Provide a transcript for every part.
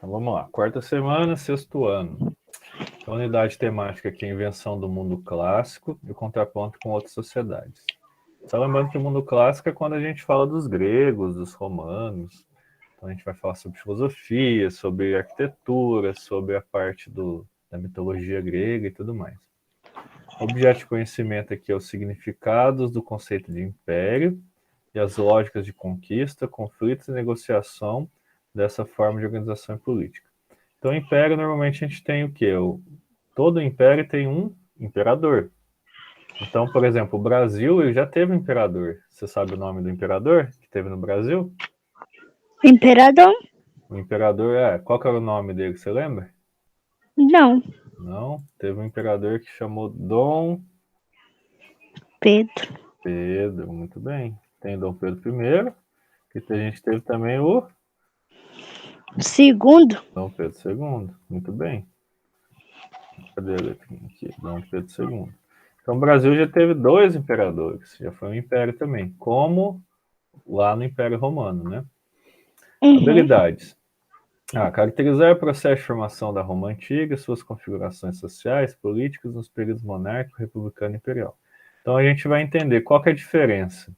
Então vamos lá. Quarta semana, sexto ano. Então, a unidade temática aqui é a invenção do mundo clássico e o contraponto com outras sociedades. Só lembrando que o mundo clássico é quando a gente fala dos gregos, dos romanos. Então a gente vai falar sobre filosofia, sobre arquitetura, sobre a parte da mitologia grega e tudo mais. O objeto de conhecimento aqui é os significados do conceito de império e as lógicas de conquista, conflitos e negociação dessa forma de organização política. Então, império, normalmente a gente tem o quê? Todo império tem um imperador. Então, por exemplo, o Brasil ele já teve um imperador. Você sabe o nome do imperador que teve no Brasil? Imperador? O imperador, qual que era o nome dele, você lembra? Não. Não, teve um imperador que chamou Dom Pedro. Pedro, muito bem. Tem Dom Pedro I, que a gente teve também o Segundo? Dom Pedro II, muito bem. Cadê a letrinha aqui? Dom Pedro II. Então o Brasil já teve dois imperadores, já foi um império também, como lá no Império Romano, né? Habilidades. Caracterizar o processo de formação da Roma Antiga, suas configurações sociais, políticas nos períodos monárquico, republicano e imperial. Então a gente vai entender qual que é a diferença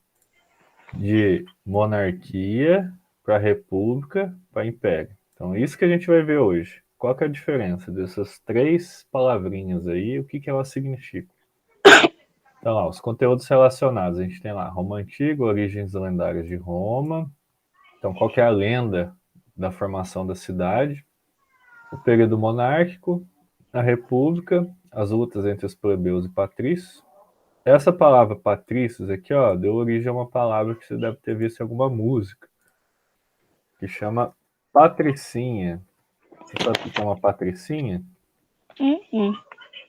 de monarquia para república para império. Então isso que a gente vai ver hoje. Qual que é a diferença dessas três palavrinhas aí, o que que elas significam? Então, lá, os conteúdos relacionados, a gente tem lá Roma Antiga, origens lendárias de Roma. Então, qual que é a lenda da formação da cidade? O período monárquico, a república, as lutas entre os plebeus e patrícios. Essa palavra patrícios aqui, ó, deu origem a uma palavra que você deve ter visto em alguma música, que chama patricinha. Você sabe o que é uma patricinha? O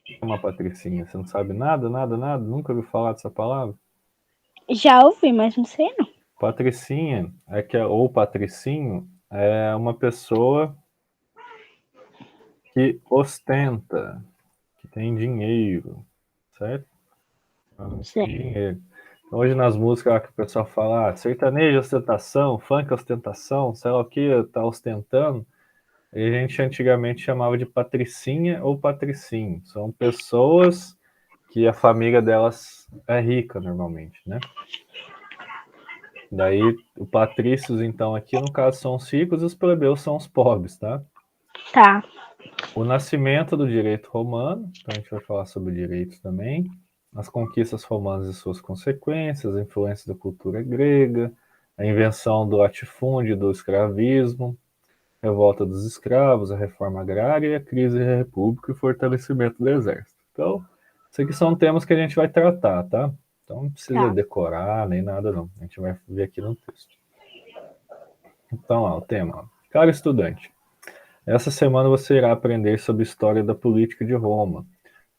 que é uma patricinha? Você não sabe nada, nada, nada? Nunca ouviu falar dessa palavra? Já ouvi, mas não sei não. Patricinha, ou patricinho, é uma pessoa que ostenta, que tem dinheiro, certo? Tem Sei. dinheiro. Então, hoje nas músicas que o pessoal fala, sertanejo ostentação, funk ostentação, sei lá o que, tá ostentando, e a gente antigamente chamava de patricinha ou patricinho. São pessoas que a família delas é rica normalmente, né? Daí, o patrícios, então, aqui no caso são os ricos e os plebeus são os pobres, tá? Tá. O nascimento do direito romano, então a gente vai falar sobre direitos também, as conquistas romanas e suas consequências, a influência da cultura grega, a invenção do latifúndio, do escravismo, revolta dos escravos, a reforma agrária, a crise da república e o fortalecimento do exército. Então, isso aqui são temas que a gente vai tratar, tá? Então não precisa Tá. decorar nem nada não, a gente vai ver aqui no texto. Então, o tema. Caro estudante, essa semana você irá aprender sobre a história da política de Roma.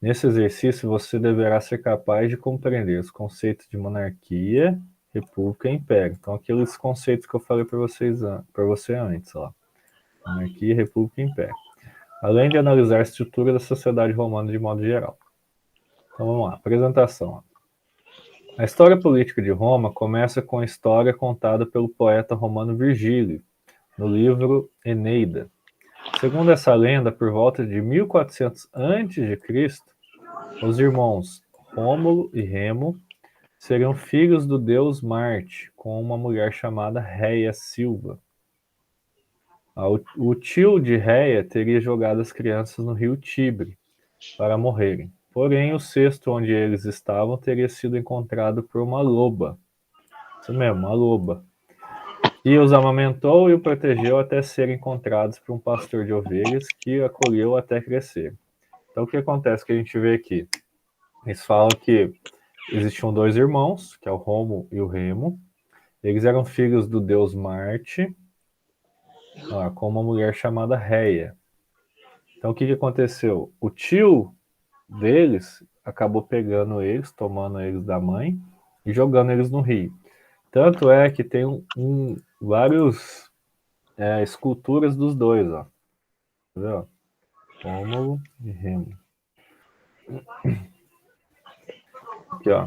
Nesse exercício, você deverá ser capaz de compreender os conceitos de monarquia, república e império. Então, aqueles conceitos que eu falei para você antes, lá. Monarquia, república e império. Além de analisar a estrutura da sociedade romana de modo geral. Então, vamos lá. Apresentação. A história política de Roma começa com a história contada pelo poeta romano Virgílio, no livro Eneida. Segundo essa lenda, por volta de 1400 a.C., os irmãos Rômulo e Remo seriam filhos do deus Marte, com uma mulher chamada Réia Silva. O tio de Réia teria jogado as crianças no rio Tibre para morrerem. Porém, o cesto onde eles estavam teria sido encontrado por uma loba. Isso mesmo, uma loba. E os amamentou e o protegeu até serem encontrados por um pastor de ovelhas que acolheu até crescer. Então, o que acontece que a gente vê aqui? Eles falam que existiam dois irmãos, que é o Romo e o Remo. Eles eram filhos do deus Marte, com uma mulher chamada Réia. Então, o que aconteceu? O tio deles acabou pegando eles, tomando eles da mãe e jogando eles no rio. Tanto é que tem vários esculturas dos dois, ó. Tá vendo? Rômulo e Remo. Aqui, ó.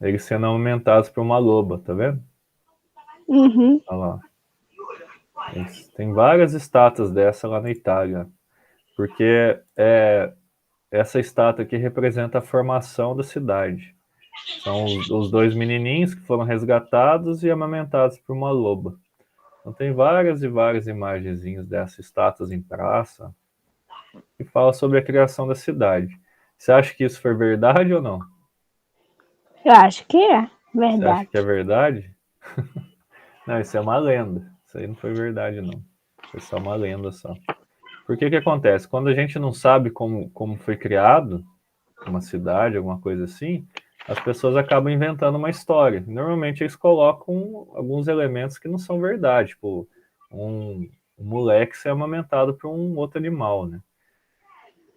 Eles sendo aumentados por uma loba, tá vendo? Uhum. Olha lá. Tem várias estátuas dessa lá na Itália, porque essa estátua aqui representa a formação da cidade. São os dois menininhos que foram resgatados e amamentados por uma loba. Então tem várias e várias imagenzinhas dessas estátuas em praça que fala sobre a criação da cidade. Você acha que isso foi verdade ou não? Eu acho que é Você acha que é verdade. verdade? Não, isso é uma lenda. Isso aí não foi verdade, não. Foi só uma lenda só. Porque que acontece? Quando a gente não sabe como foi criado uma cidade, alguma coisa assim, as pessoas acabam inventando uma história. Normalmente eles colocam alguns elementos que não são verdade, tipo um moleque ser amamentado por um outro animal, né?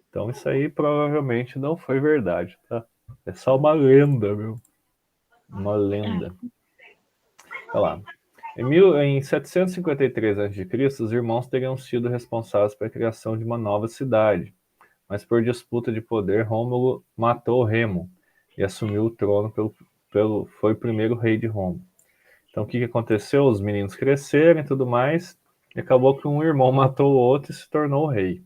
Então isso aí provavelmente não foi verdade, tá? É só uma lenda, meu. Uma lenda. Olha lá. Em 753 a.C., os irmãos teriam sido responsáveis pela criação de uma nova cidade, mas por disputa de poder, Rômulo matou Remo e assumiu o trono foi o primeiro rei de Roma. Então o que aconteceu? Os meninos cresceram e tudo mais, e acabou que um irmão matou o outro e se tornou o rei.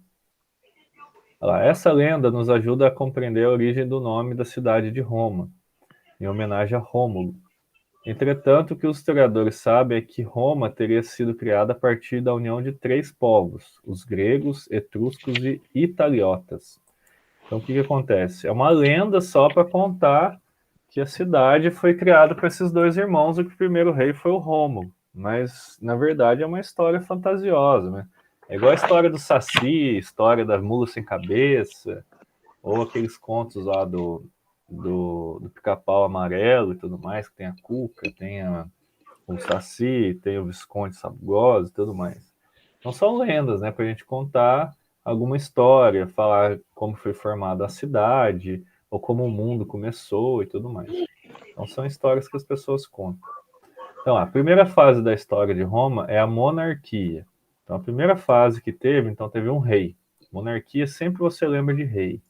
Olha lá, essa lenda nos ajuda a compreender a origem do nome da cidade de Roma, em homenagem a Rômulo. Entretanto, o que os historiadores sabem é que Roma teria sido criada a partir da união de três povos, os gregos, etruscos e italiotas. Então, o que acontece? É uma lenda só para contar que a cidade foi criada por esses dois irmãos e que o primeiro rei foi o Rômulo. Mas, na verdade, é uma história fantasiosa, né? É igual a história do Saci, história da mula sem cabeça, ou aqueles contos lá do pica-pau amarelo e tudo mais, que tem a Cuca, tem o Saci, tem o Visconde Sabugoso e tudo mais. Então são lendas, né, para a gente contar alguma história, falar como foi formada a cidade, ou como o mundo começou e tudo mais. Então são histórias que as pessoas contam. Então a primeira fase da história de Roma é a monarquia. Então a primeira fase que teve, então teve um rei. Monarquia, sempre você lembra de rei.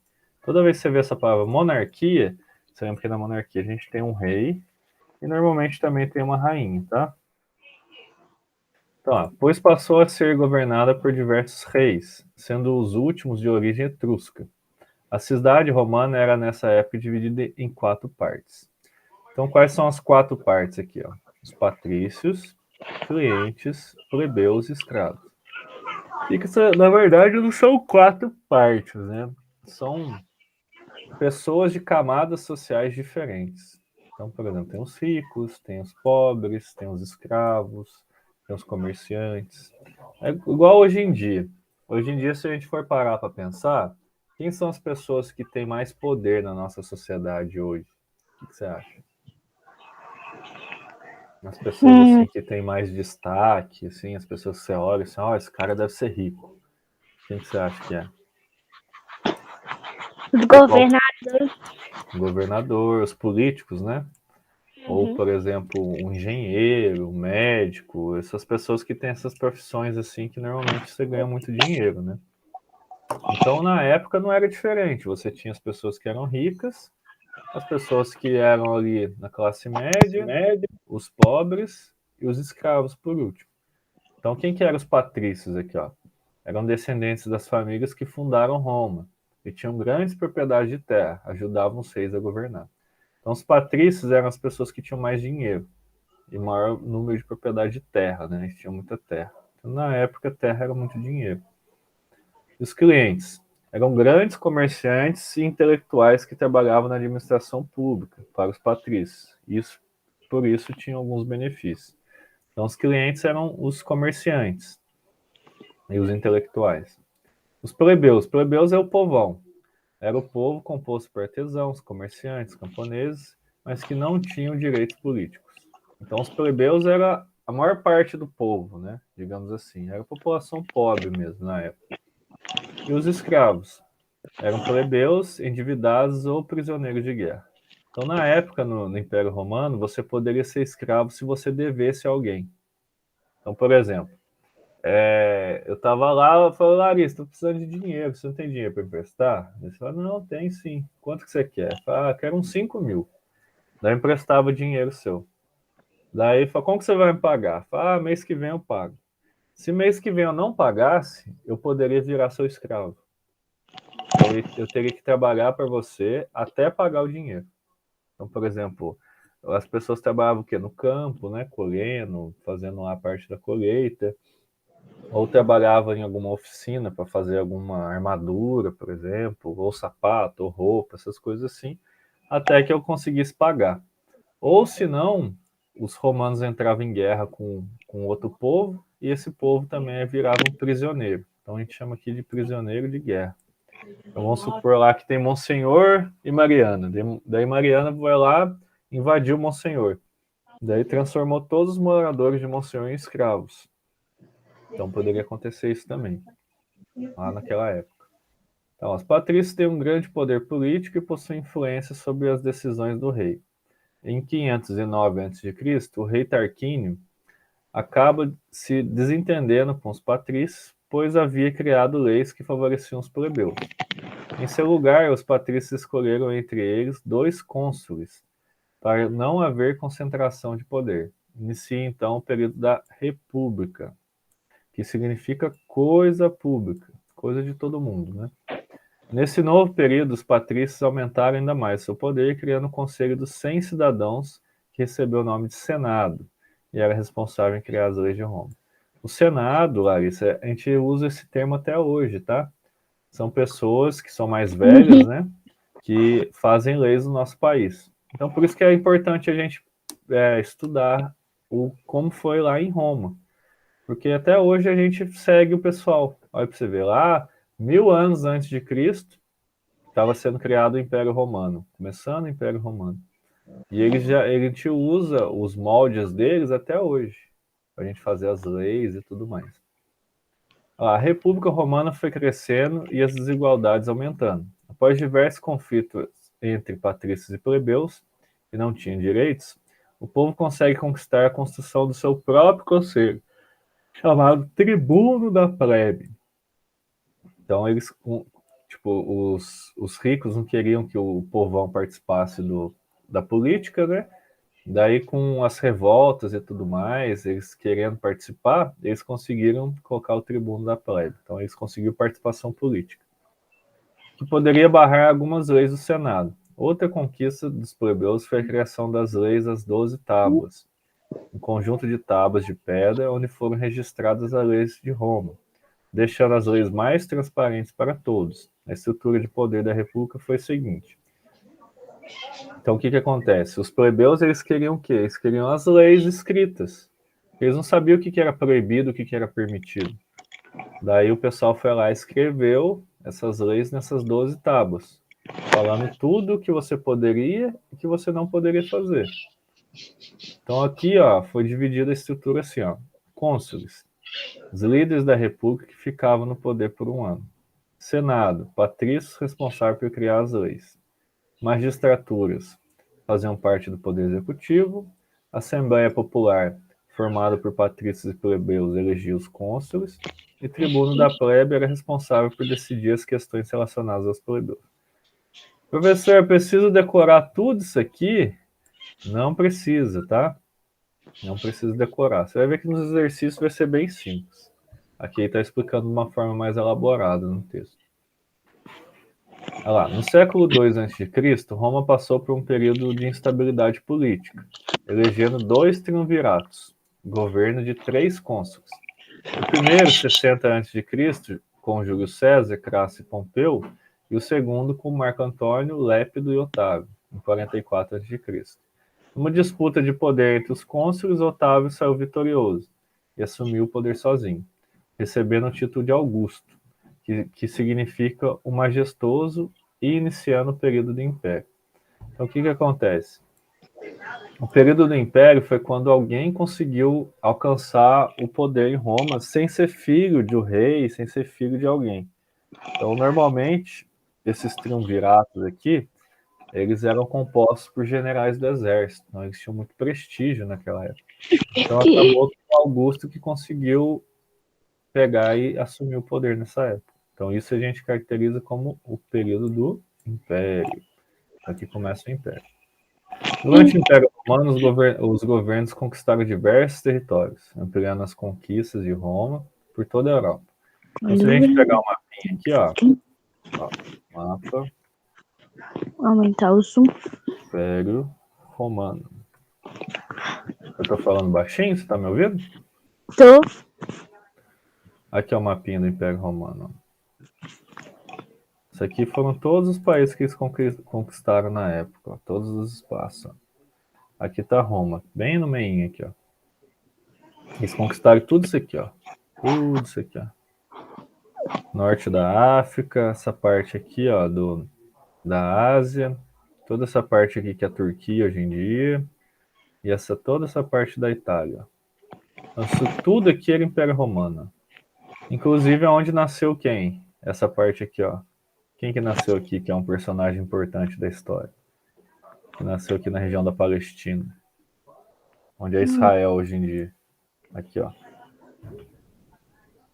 Toda vez que você vê essa palavra monarquia, você lembra que na monarquia a gente tem um rei e normalmente também tem uma rainha, tá? Então, pois passou a ser governada por diversos reis, sendo os últimos de origem etrusca. A cidade romana era nessa época dividida em quatro partes. Então, quais são as quatro partes aqui? Ó? Os patrícios, clientes, plebeus e escravos. E que, na verdade, não são quatro partes, né? São pessoas de camadas sociais diferentes. Então, por exemplo, tem os ricos, tem os pobres, tem os escravos, tem os comerciantes. É igual hoje em dia. Hoje em dia, se a gente for parar para pensar, quem são as pessoas que têm mais poder na nossa sociedade hoje? O que você acha? As pessoas Hum, assim que têm mais destaque, assim, as pessoas que você olha assim, ó, esse cara deve ser rico. Quem que você acha que é? os Ou qual governadores. governador, os políticos, né? Ou, Uhum. por exemplo, um engenheiro, um médico, essas pessoas que têm essas profissões assim que normalmente você ganha muito dinheiro, né? Então, na época não era diferente. Você tinha as pessoas que eram ricas, as pessoas que eram ali na classe média, os pobres e os escravos por último. Então, quem que eram os patrícios aqui, ó? Eram descendentes das famílias que fundaram Roma e tinham grandes propriedades de terra, ajudavam os reis a governar. Então, os patrícios eram as pessoas que tinham mais dinheiro e maior número de propriedade de terra, né? Eles tinham muita terra. Então, na época, terra era muito dinheiro. E os clientes eram grandes comerciantes e intelectuais que trabalhavam na administração pública para os patrícios. Por isso, tinham alguns benefícios. Então, os clientes eram os comerciantes e os intelectuais. Os plebeus é o povão. Era o povo composto por artesãos, comerciantes, camponeses, mas que não tinham direitos políticos. Então, os plebeus era a maior parte do povo, né? Digamos assim. Era a população pobre mesmo na época. E os escravos eram plebeus, endividados ou prisioneiros de guerra. Então, na época, no Império Romano, você poderia ser escravo se você devesse a alguém. Então, por exemplo, eu estava lá, eu falei, Larissa, estou precisando de dinheiro, você não tem dinheiro para emprestar? Ele falou, não, tem sim. Quanto que você quer? Eu falei, quero uns 5 mil. Daí eu emprestava dinheiro seu. Daí ele falou, como que você vai me pagar? Eu falei, mês que vem eu pago. Se mês que vem eu não pagasse, eu poderia virar seu escravo. Eu teria que trabalhar para você até pagar o dinheiro. Então, por exemplo, as pessoas trabalhavam o quê? No campo, né? Colhendo, fazendo lá a parte da colheita. Ou trabalhava em alguma oficina para fazer alguma armadura, por exemplo, ou sapato, ou roupa, essas coisas assim, até que eu conseguisse pagar. Ou se não, os romanos entravam em guerra com outro povo, e esse povo também virava um prisioneiro. Então a gente chama aqui de prisioneiro de guerra. Então vamos supor lá que tem Monsenhor e Mariana. Daí Mariana vai lá, invadiu Monsenhor. Daí transformou todos os moradores de Monsenhor em escravos. Então poderia acontecer isso também, lá naquela época. Então, os patrícios têm um grande poder político e possuem influência sobre as decisões do rei. Em 509 a.C., o rei Tarquínio acaba se desentendendo com os patrícios, pois havia criado leis que favoreciam os plebeus. Em seu lugar, os patrícios escolheram entre eles 2 cônsules, para não haver concentração de poder. Inicia então o período da República, que significa coisa pública, coisa de todo mundo, né? Nesse novo período, os patrícios aumentaram ainda mais seu poder, criando o Conselho dos 100 Cidadãos, que recebeu o nome de Senado, e era responsável em criar as leis de Roma. O Senado, Larissa, a gente usa esse termo até hoje, tá? São pessoas que são mais velhas, né? Que fazem leis no nosso país. Então, por isso que é importante a gente estudar como foi lá em Roma. Porque até hoje a gente segue o pessoal. Olha para você ver lá, 1000 anos antes de Cristo, estava sendo criado o Império Romano, começando o Império Romano. E a gente usa os moldes deles até hoje, para a gente fazer as leis e tudo mais. A República Romana foi crescendo e as desigualdades aumentando. Após diversos conflitos entre patrícios e plebeus, que não tinham direitos, o povo consegue conquistar a construção do seu próprio conselho, chamado Tribuno da Plebe. Então, eles, tipo, os ricos não queriam que o povão participasse da política, né? Daí, com as revoltas e tudo mais, eles querendo participar, eles conseguiram colocar o tribuno da plebe. Então, eles conseguiram participação política, que poderia barrar algumas leis do Senado. Outra conquista dos plebeus foi a criação das leis das 12 tábuas, um conjunto de tábuas de pedra onde foram registradas as leis de Roma, deixando as leis mais transparentes para todos. A estrutura de poder da República foi a seguinte. Então, o que acontece? Os plebeus, eles queriam o quê? Eles queriam as leis escritas. Eles não sabiam o que era proibido, o que era permitido. Daí o pessoal foi lá e escreveu essas leis nessas 12 tábuas, falando tudo o que você poderia e que você não poderia fazer. Então, aqui, ó, foi dividida a estrutura assim, ó. Cônsules, os líderes da República que ficavam no poder por 1 ano. Senado, patrícios responsáveis por criar as leis. Magistraturas, faziam parte do Poder Executivo. Assembleia Popular, formada por patrícios e plebeus, elegia os cônsules. E Tribuno da Plebe era responsável por decidir as questões relacionadas aos plebeus. Professor, eu preciso decorar tudo isso aqui? Não precisa, tá? Não precisa decorar. Você vai ver que nos exercícios vai ser bem simples. Aqui ele está explicando de uma forma mais elaborada no texto. Olha lá, no século II a.C., Roma passou por um período de instabilidade política, elegendo 2 triunviratos, governo de 3 cônsules. O primeiro, 60 a.C., com Júlio César, Crasso e Pompeu, e o segundo com Marco Antônio, Lépido e Otávio, em 44 a.C. Numa disputa de poder entre os cônsules, Otávio saiu vitorioso e assumiu o poder sozinho, recebendo o título de Augusto, que significa o majestoso, e iniciando o período do Império. Então, o que acontece? O período do Império foi quando alguém conseguiu alcançar o poder em Roma sem ser filho de um rei, sem ser filho de alguém. Então, normalmente, esses triunviratos aqui, eles eram compostos por generais do exército, então eles tinham muito prestígio naquela época. Então, acabou com Augusto que conseguiu pegar e assumir o poder nessa época. Então, isso a gente caracteriza como o período do Império. Aqui começa o Império. Durante o Império Romanos, os governos conquistaram diversos territórios, ampliando as conquistas de Roma por toda a Europa. Então, se a gente pegar um mapinha aqui, ó, mapa Aumentar o som. Império Romano. Eu tô falando baixinho, você tá me ouvindo? Tô. Aqui é o mapinha do Império Romano. Isso aqui foram todos os países que eles conquistaram na época, ó, todos os espaços. Ó. Aqui tá Roma, bem no meio aqui, ó. Eles conquistaram tudo isso aqui, ó. Tudo isso aqui, ó. Norte da África, essa parte aqui, ó, da Ásia, toda essa parte aqui que é a Turquia hoje em dia, e toda essa parte da Itália. Então, isso tudo aqui era Império Romano. Inclusive, onde nasceu quem? Essa parte aqui, ó. Quem que nasceu aqui, que é um personagem importante da história? Que nasceu aqui na região da Palestina, onde é Israel hoje em dia. Aqui, ó.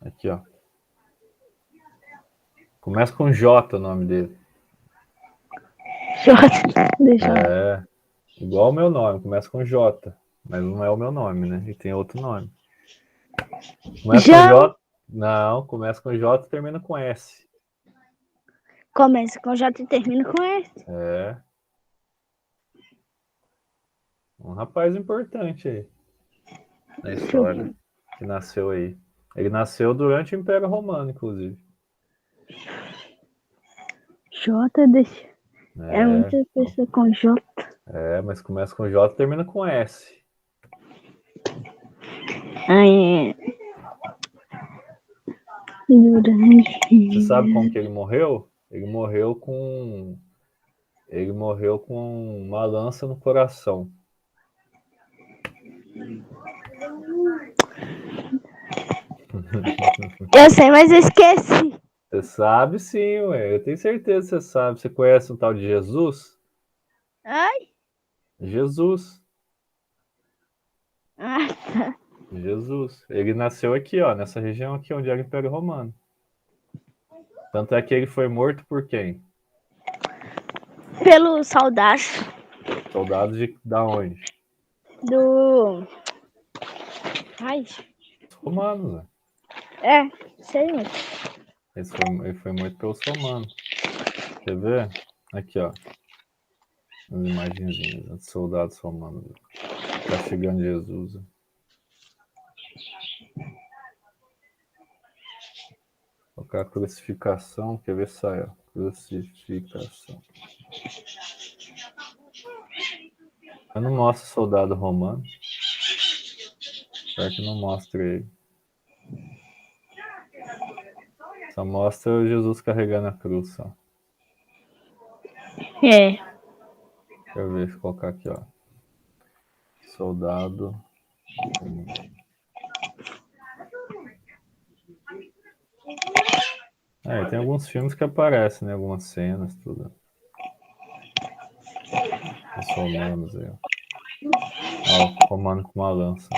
Aqui, ó. Começa com J o nome dele. Deixa eu... É, igual o meu nome, começa com J, mas não é o meu nome, né? E tem outro nome. Começa com J. Não, começa com J e termina com S. Começa com J e termina com S. É. Um rapaz importante aí na história que nasceu aí. Ele nasceu durante o Império Romano, inclusive. J, deixa. É muita pessoa com J. É, mas começa com J e termina com S. Aí. Você sabe como que ele morreu? Ele morreu com uma lança no coração. Eu sei, mas eu esqueci. Você sabe sim, ué. Eu tenho certeza que você sabe. Você conhece um tal de Jesus? Ai? Jesus. Ah, tá. Jesus. Ele nasceu aqui, ó, nessa região aqui onde era o Império Romano. Tanto é que ele foi morto por quem? Pelos soldados. Soldados da onde? Do. Ai. Os romanos, né? É, sei, mas. Ele foi morto pelos romanos. Quer ver? Aqui, ó. As imagenzinhas de soldados romanos. Tá chegando Jesus. Colocar a crucificação. Quer ver se sai, ó. Crucificação. Eu não mostro soldado romano. Será que não mostra ele? Só mostra Jesus carregando a cruz, ó. É. Deixa eu ver se colocar aqui, ó. Soldado romano. Tem alguns filmes que aparecem, né? Algumas cenas, tudo. Os romanos aí, ó. Ó, o romano com uma lança.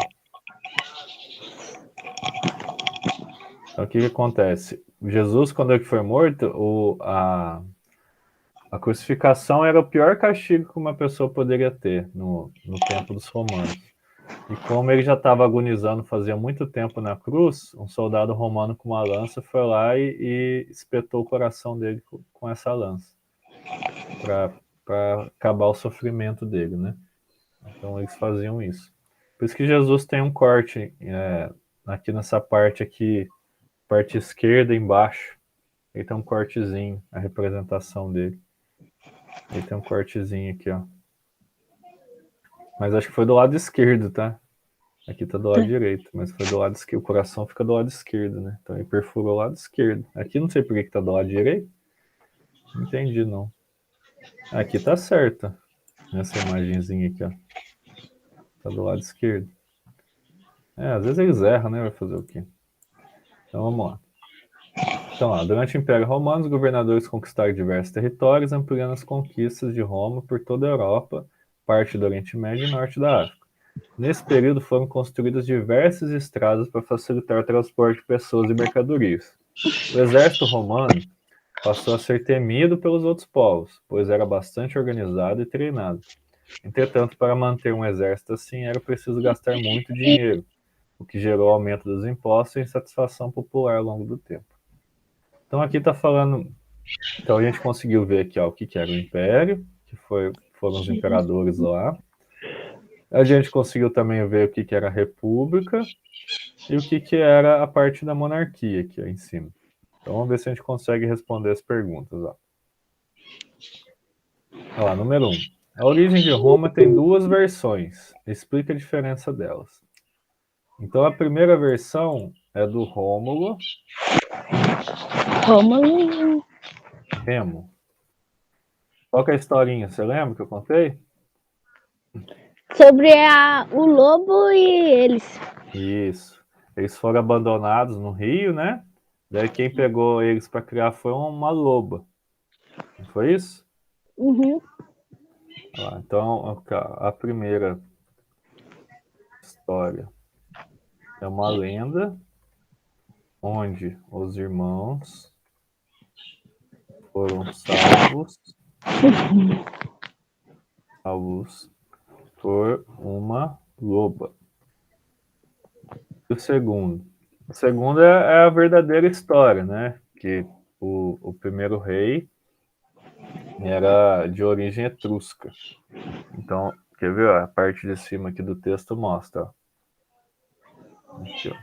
Então, o que acontece? Jesus, quando ele foi morto, a crucificação era o pior castigo que uma pessoa poderia ter no tempo dos romanos. E como ele já estava agonizando fazia muito tempo na cruz, um soldado romano com uma lança foi lá e espetou o coração dele com essa lança, para acabar o sofrimento dele, né? Então eles faziam isso. Por isso que Jesus tem um corte aqui nessa parte aqui, parte esquerda embaixo, ele tem um cortezinho, a representação dele. Ele tem um cortezinho aqui, ó. Mas acho que foi do lado esquerdo, tá? Aqui tá do lado direito, mas foi do lado esquerdo. O coração fica do lado esquerdo, né? Então ele perfurou o lado esquerdo. Aqui não sei por que tá do lado direito. Não entendi, não. Aqui tá certo. Nessa imagenzinha aqui, ó. Tá do lado esquerdo. Às vezes eles erram, né? Vai fazer o quê? Então vamos lá. Então, ó, durante o Império Romano, os governadores conquistaram diversos territórios, ampliando as conquistas de Roma por toda a Europa, parte do Oriente Médio e norte da África. Nesse período foram construídas diversas estradas para facilitar o transporte de pessoas e mercadorias. O exército romano passou a ser temido pelos outros povos, pois era bastante organizado e treinado. Entretanto, para manter um exército assim, era preciso gastar muito dinheiro, o que gerou aumento dos impostos e insatisfação popular ao longo do tempo. Então aqui está falando... Então a gente conseguiu ver aqui o que era o Império, que foram os imperadores lá. A gente conseguiu também ver o que era a República e o que era a parte da monarquia aqui em cima. Então vamos ver se a gente consegue responder as perguntas. Olha lá, número 1. A origem de Roma tem duas versões. Explica a diferença delas. Então a primeira versão é do Rômulo. Remo. Qual que é a historinha? Você lembra que eu contei? Sobre o lobo e eles. Isso. Eles foram abandonados no rio, né? Daí quem pegou eles para criar foi uma loba. Não foi isso? Uhum. Então, a primeira história é uma lenda onde os irmãos foram salvos por uma loba. E o segundo? O segundo é a verdadeira história, né? Que o primeiro rei era de origem etrusca. Então, quer ver? A parte de cima aqui do texto mostra. Aqui, ó.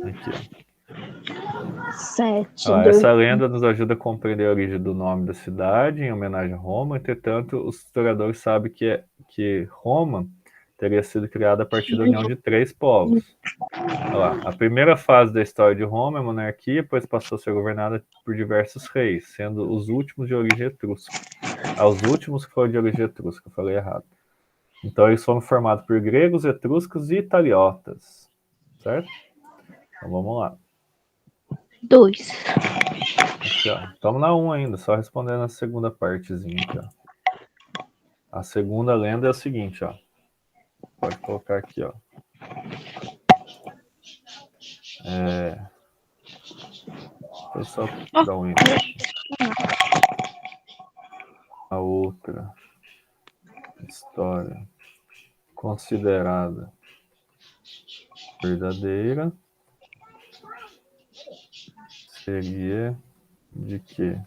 Aqui, ó. 7, Essa lenda nos ajuda a compreender a origem do nome da cidade, em homenagem a Roma. Entretanto, os historiadores sabem que Roma teria sido criada a partir da união de 3 povos. Olha lá, a primeira fase da história de Roma é a monarquia, depois passou a ser governada por diversos reis, sendo os últimos de origem etrusca. Os últimos que foram de origem etrusca, eu falei errado. Então eles foram formados por gregos, etruscos e italiotas. Certo? Então vamos lá. 2. Aqui, ó. Estamos na 1 ainda, só respondendo a segunda partezinha aqui, ó. A segunda lenda é o seguinte, ó. Pode colocar aqui, ó. Deixa eu só dar um enter aqui. A outra história considerada verdadeira seria de que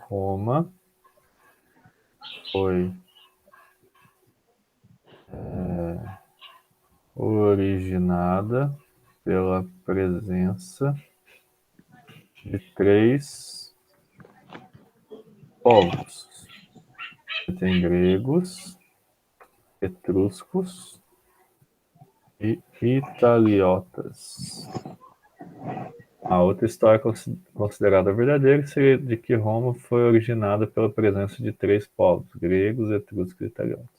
Roma foi originada pela presença de 3 povos. Tem gregos, etruscos e italiotas. A outra história considerada verdadeira seria de que Roma foi originada pela presença de 3 povos, gregos, etruscos e italiotas.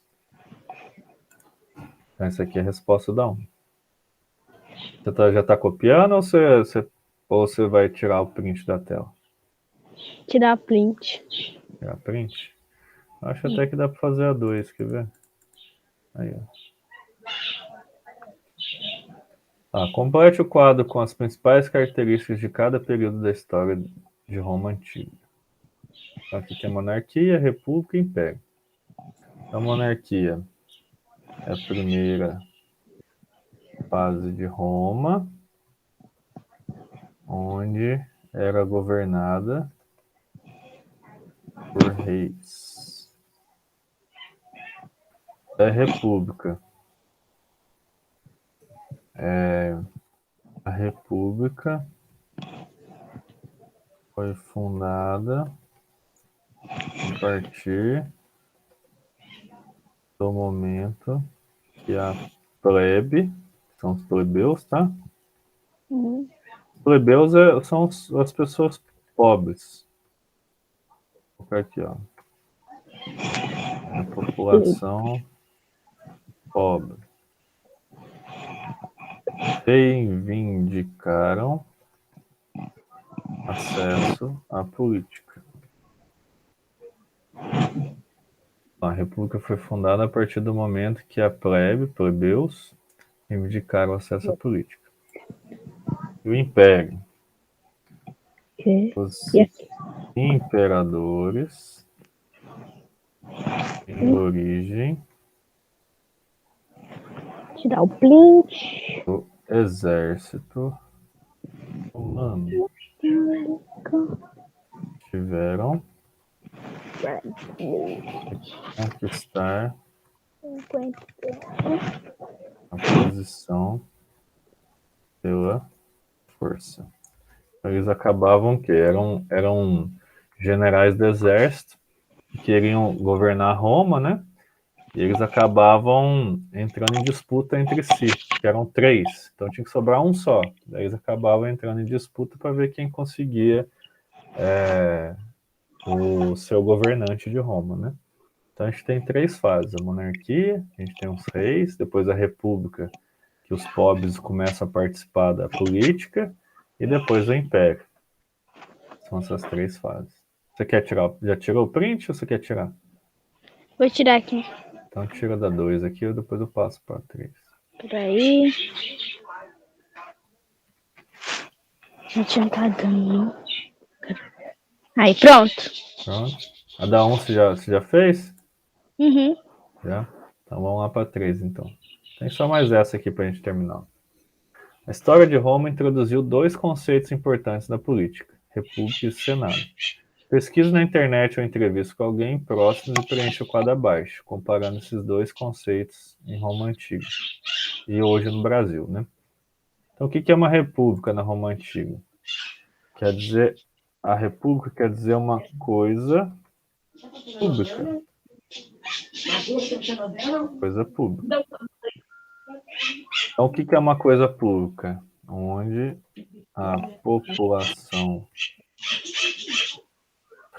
Então, essa aqui é a resposta da 1. Você já está copiando ou você vai tirar o print da tela? Tirar print. Tirar print? Acho até que dá para fazer a 2, quer ver? Aí, ó. Complete o quadro com as principais características de cada período da história de Roma Antiga. Então, aqui tem monarquia, república e império. A monarquia é a primeira fase de Roma, onde era governada por reis. A república foi fundada a partir do momento que a plebe, são os plebeus, tá? Uhum. Os plebeus são as pessoas pobres. Vou colocar aqui, ó. A população pobre. Reivindicaram acesso à política. A república foi fundada a partir do momento que a plebeus, reivindicaram acesso à política. E o império. Os imperadores em origem Tirar o print. do exército romano. Tiveram conquistar a posição pela força. Eles acabavam que eram generais do exército que queriam governar Roma, né? E eles acabavam entrando em disputa entre si, que eram 3, então tinha que sobrar um só. Daí eles acabavam entrando em disputa para ver quem conseguia o seu governante de Roma, né? Então a gente tem 3 fases: a monarquia, a gente tem os reis, depois a república, que os pobres começam a participar da política, e depois o império. São essas 3 fases. Você quer tirar? Já tirou o print ou você quer tirar? Vou tirar aqui. Então tira da 2 aqui, e depois eu passo para 3. Peraí. Gente, não tá dando. Aí, pronto. Pronto. A da 1 você já fez? Uhum. Já? Então vamos lá para 3, então. Tem só mais essa aqui para a gente terminar. A história de Roma introduziu 2 conceitos importantes na política: república e senado. Pesquise na internet ou entrevista com alguém próximo e preencha o quadro abaixo, comparando esses 2 conceitos em Roma Antiga e hoje no Brasil, né? Então, o que é uma república na Roma Antiga? Quer dizer, a república quer dizer uma coisa pública. Coisa pública. Então, o que é uma coisa pública? Onde a população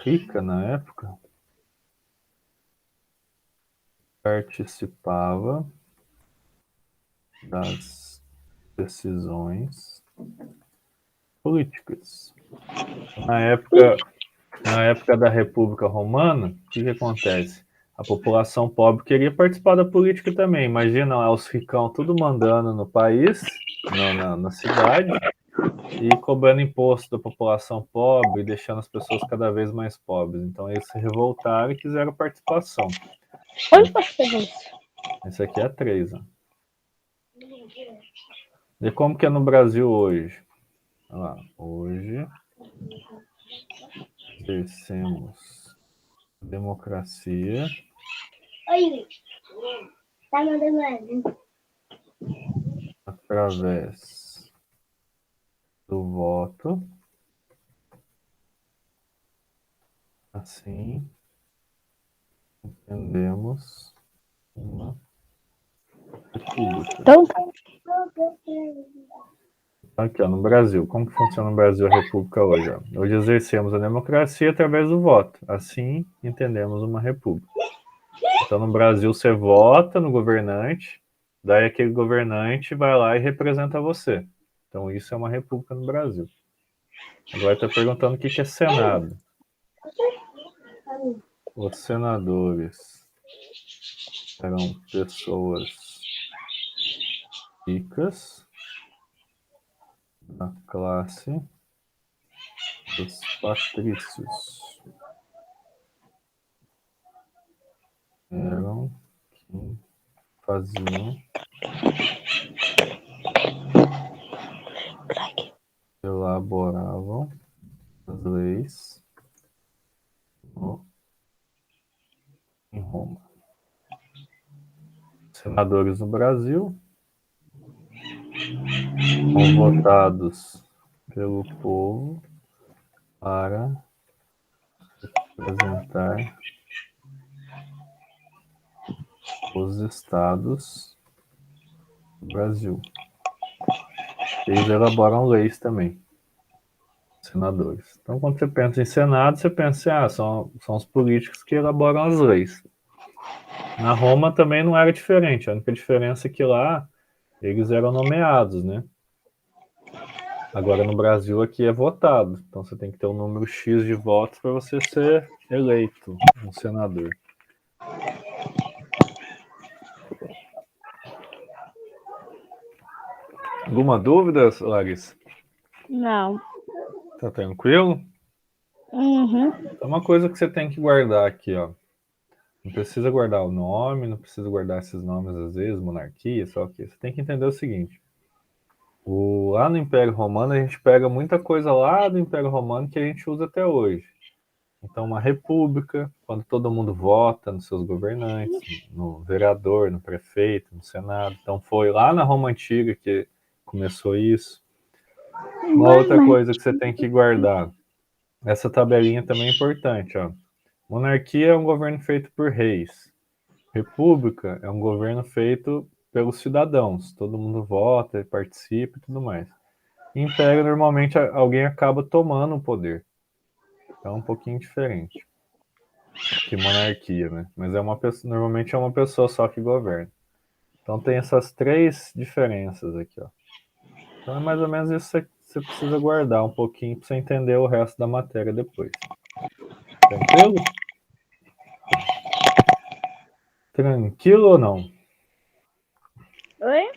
rica na época participava das decisões políticas. Na época da República Romana, o que acontece? A população pobre queria participar da política também. Imagina lá os ricão tudo mandando no país, na cidade, e cobrando imposto da população pobre, deixando as pessoas cada vez mais pobres. Então eles se revoltaram e quiseram participação. Onde posso pegar isso? Esse aqui é 3. Ó. E como que é no Brasil hoje? Olha lá, hoje exercemos democracia. Oi, tá mandando Através do voto, assim entendemos uma república. Então, Aqui, ó, no Brasil, como que funciona no Brasil a república hoje? Ó? Hoje exercemos a democracia através do voto, assim entendemos uma república. Então, no Brasil, você vota no governante, daí aquele governante vai lá e representa você. Então, isso é uma república no Brasil. Agora está perguntando o que é Senado. Os senadores eram pessoas ricas da classe dos patrícios. Eram quem faziam elaboravam as leis em Roma. Senadores no Brasil são votados pelo povo para representar os estados do Brasil. Eles elaboram leis também, senadores. Então, quando você pensa em Senado, você pensa, são os políticos que elaboram as leis. Na Roma também não era diferente, a única diferença é que lá eles eram nomeados, né? Agora no Brasil aqui é votado, então você tem que ter um número X de votos para você ser eleito um senador. Alguma dúvida, Larissa? não. Tá tranquilo? Uhum. É uma coisa que você tem que guardar aqui, ó. Não precisa guardar o nome, não precisa guardar esses nomes às vezes, monarquia, só que você tem que entender o seguinte. Lá no Império Romano a gente pega muita coisa lá do Império Romano que a gente usa até hoje. Então, uma república, quando todo mundo vota nos seus governantes, no vereador, no prefeito, no senado. Então, foi lá na Roma Antiga que começou isso. Uma outra coisa que você tem que guardar, essa tabelinha também é importante, ó. Monarquia é um governo feito por reis. República é um governo feito pelos cidadãos. Todo mundo vota, participa e tudo mais. Império, normalmente, alguém acaba tomando o poder. Então, é um pouquinho diferente que monarquia, né? Mas normalmente é uma pessoa só que governa. Então, tem essas 3 diferenças aqui, ó. Então, é mais ou menos isso que você precisa guardar um pouquinho para você entender o resto da matéria depois. Tranquilo? Tranquilo ou não? Oi?